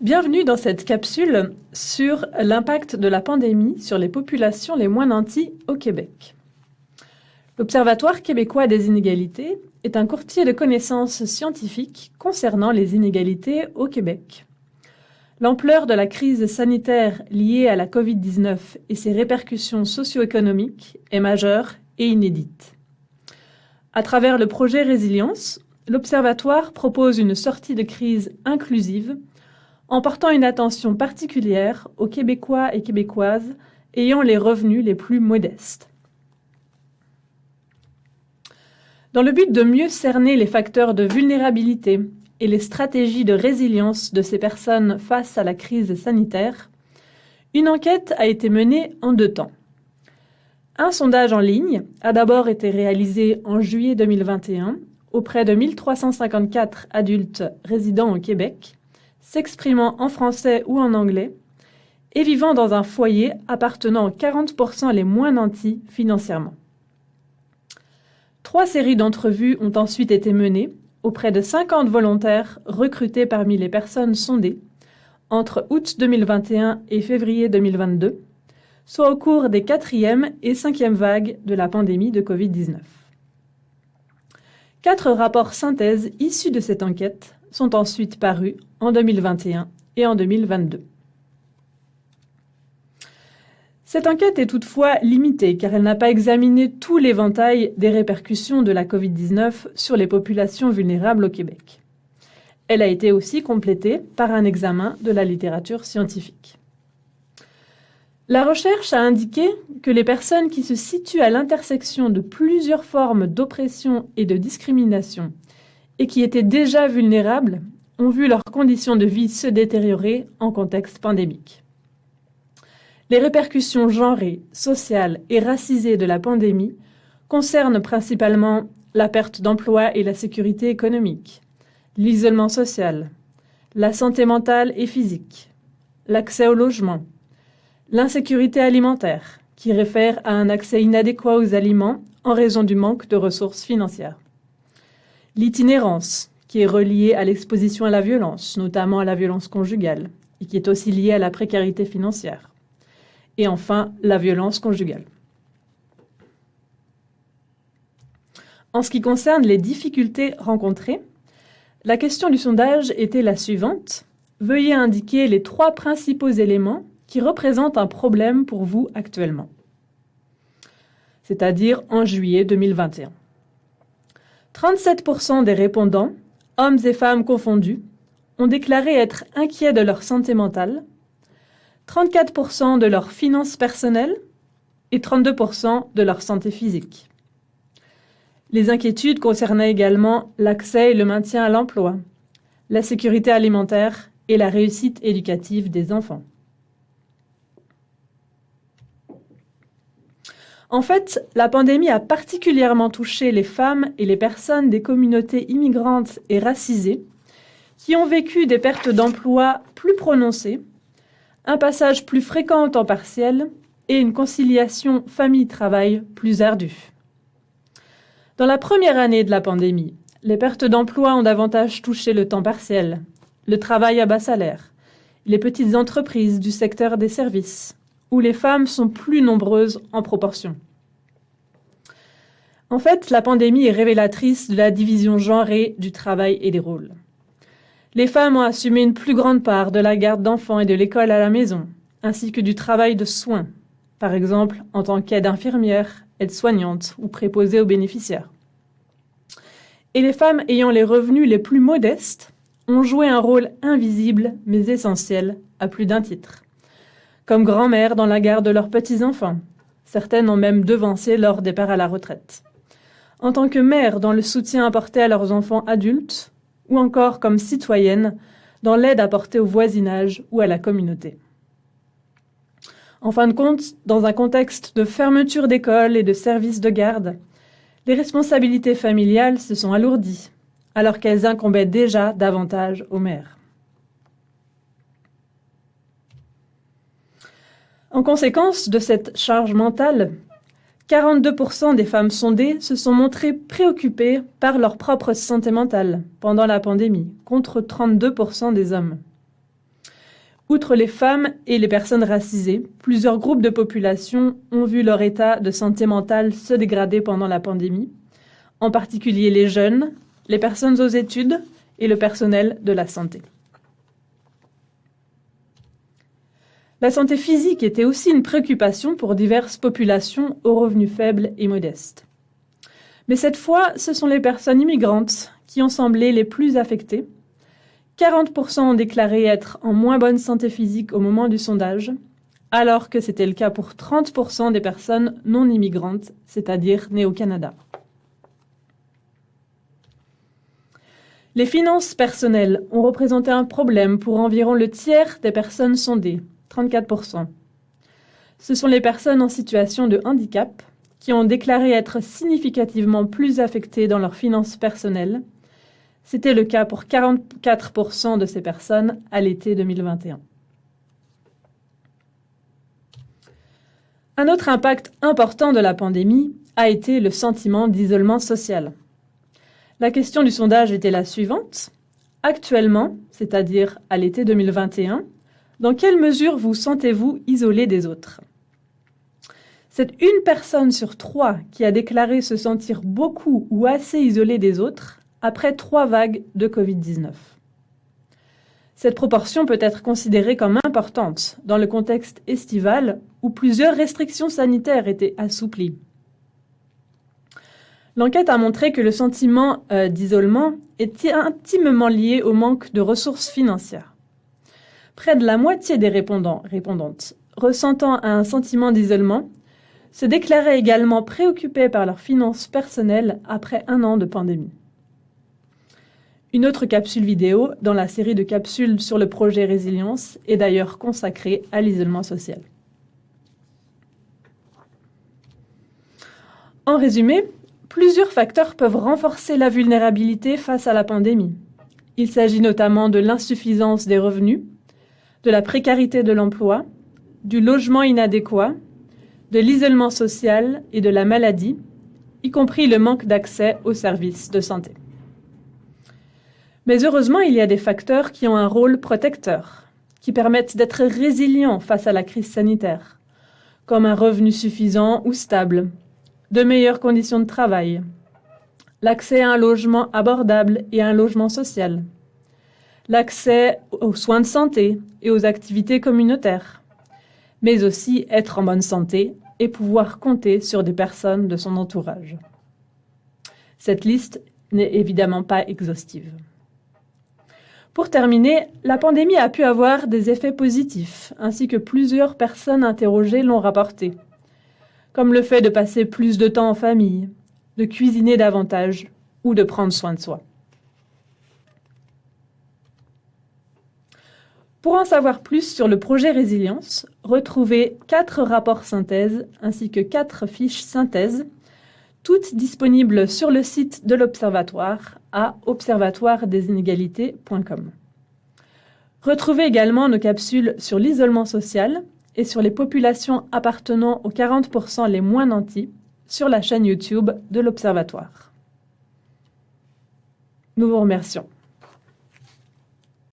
Bienvenue dans cette capsule sur l'impact de la pandémie sur les populations les moins nanties au Québec. L'Observatoire québécois des inégalités est un courtier de connaissances scientifiques concernant les inégalités au Québec. L'ampleur de la crise sanitaire liée à la COVID-19 et ses répercussions socio-économiques est majeure et inédite. À travers le projet Résilience, l'Observatoire propose une sortie de crise inclusive en portant une attention particulière aux Québécois et Québécoises ayant les revenus les plus modestes. Dans le but de mieux cerner les facteurs de vulnérabilité et les stratégies de résilience de ces personnes face à la crise sanitaire, une enquête a été menée en 2 temps. Un sondage en ligne a d'abord été réalisé en juillet 2021 auprès de 1354 adultes résidant au Québec, s'exprimant en français ou en anglais, et vivant dans un foyer appartenant aux 40% les moins nantis financièrement. 3 séries d'entrevues ont ensuite été menées auprès de 50 volontaires recrutés parmi les personnes sondées entre août 2021 et février 2022, soit au cours des 4e et 5e vagues de la pandémie de COVID-19. 4 rapports synthèses issus de cette enquête sont ensuite parus en 2021 et en 2022. Cette enquête est toutefois limitée car elle n'a pas examiné tout l'éventail des répercussions de la COVID-19 sur les populations vulnérables au Québec. Elle a été aussi complétée par un examen de la littérature scientifique. La recherche a indiqué que les personnes qui se situent à l'intersection de plusieurs formes d'oppression et de discrimination et qui étaient déjà vulnérables ont vu leurs conditions de vie se détériorer en contexte pandémique. Les répercussions genrées, sociales et racisées de la pandémie concernent principalement la perte d'emploi et la sécurité économique, l'isolement social, la santé mentale et physique, l'accès au logement, l'insécurité alimentaire, qui réfère à un accès inadéquat aux aliments en raison du manque de ressources financières, l'itinérance, qui est reliée à l'exposition à la violence, notamment à la violence conjugale, et qui est aussi liée à la précarité financière. Et enfin, la violence conjugale. En ce qui concerne les difficultés rencontrées, la question du sondage était la suivante. Veuillez indiquer les 3 principaux éléments qui représentent un problème pour vous actuellement, c'est-à-dire en juillet 2021. 37% des répondants, hommes et femmes confondus, ont déclaré être inquiets de leur santé mentale, 34% de leurs finances personnelles et 32% de leur santé physique. Les inquiétudes concernaient également l'accès et le maintien à l'emploi, la sécurité alimentaire et la réussite éducative des enfants. En fait, la pandémie a particulièrement touché les femmes et les personnes des communautés immigrantes et racisées qui ont vécu des pertes d'emploi plus prononcées, un passage plus fréquent en temps partiel et une conciliation famille-travail plus ardue. Dans la première année de la pandémie, les pertes d'emploi ont davantage touché le temps partiel, le travail à bas salaire, les petites entreprises du secteur des services, où les femmes sont plus nombreuses en proportion. En fait, la pandémie est révélatrice de la division genrée du travail et des rôles. Les femmes ont assumé une plus grande part de la garde d'enfants et de l'école à la maison, ainsi que du travail de soins, par exemple en tant qu'aide infirmière, aide-soignante ou préposée aux bénéficiaires. Et les femmes ayant les revenus les plus modestes ont joué un rôle invisible mais essentiel à plus d'un titre. Comme grand-mère dans la garde de leurs petits-enfants, certaines ont même devancé leur départ à la retraite. En tant que mère dans le soutien apporté à leurs enfants adultes, ou encore comme citoyenne dans l'aide apportée au voisinage ou à la communauté. En fin de compte, dans un contexte de fermeture d'écoles et de services de garde, les responsabilités familiales se sont alourdies, alors qu'elles incombaient déjà davantage aux mères. En conséquence de cette charge mentale, 42% des femmes sondées se sont montrées préoccupées par leur propre santé mentale pendant la pandémie, contre 32% des hommes. Outre les femmes et les personnes racisées, plusieurs groupes de population ont vu leur état de santé mentale se dégrader pendant la pandémie, en particulier les jeunes, les personnes aux études et le personnel de la santé. La santé physique était aussi une préoccupation pour diverses populations aux revenus faibles et modestes. Mais cette fois, ce sont les personnes immigrantes qui ont semblé les plus affectées. 40% ont déclaré être en moins bonne santé physique au moment du sondage, alors que c'était le cas pour 30% des personnes non immigrantes, c'est-à-dire nées au Canada. Les finances personnelles ont représenté un problème pour environ le tiers des personnes sondées, 34%. Ce sont les personnes en situation de handicap qui ont déclaré être significativement plus affectées dans leurs finances personnelles. C'était le cas pour 44% de ces personnes à l'été 2021. Un autre impact important de la pandémie a été le sentiment d'isolement social. La question du sondage était la suivante. Actuellement, c'est-à-dire à l'été 2021, dans quelle mesure vous sentez-vous isolé des autres ? C'est une personne sur 3 qui a déclaré se sentir beaucoup ou assez isolé des autres après 3 vagues de Covid-19. Cette proportion peut être considérée comme importante dans le contexte estival où plusieurs restrictions sanitaires étaient assouplies. L'enquête a montré que le sentiment d'isolement est intimement lié au manque de ressources financières. Près de la moitié des répondantes ressentant un sentiment d'isolement se déclaraient également préoccupés par leurs finances personnelles après 1 an de pandémie. Une autre capsule vidéo dans la série de capsules sur le projet Résilience est d'ailleurs consacrée à l'isolement social. En résumé, plusieurs facteurs peuvent renforcer la vulnérabilité face à la pandémie. Il s'agit notamment de l'insuffisance des revenus, de la précarité de l'emploi, du logement inadéquat, de l'isolement social et de la maladie, y compris le manque d'accès aux services de santé. Mais heureusement, il y a des facteurs qui ont un rôle protecteur, qui permettent d'être résilients face à la crise sanitaire, comme un revenu suffisant ou stable, de meilleures conditions de travail, l'accès à un logement abordable et à un logement social, l'accès aux soins de santé et aux activités communautaires, mais aussi être en bonne santé et pouvoir compter sur des personnes de son entourage. Cette liste n'est évidemment pas exhaustive. Pour terminer, la pandémie a pu avoir des effets positifs, ainsi que plusieurs personnes interrogées l'ont rapporté, comme le fait de passer plus de temps en famille, de cuisiner davantage ou de prendre soin de soi. Pour en savoir plus sur le projet Résilience, retrouvez 4 rapports synthèse ainsi que 4 fiches synthèse, toutes disponibles sur le site de l'Observatoire à observatoiredesinégalités.com. Retrouvez également nos capsules sur l'isolement social et sur les populations appartenant aux 40% les moins nantis sur la chaîne YouTube de l'Observatoire. Nous vous remercions.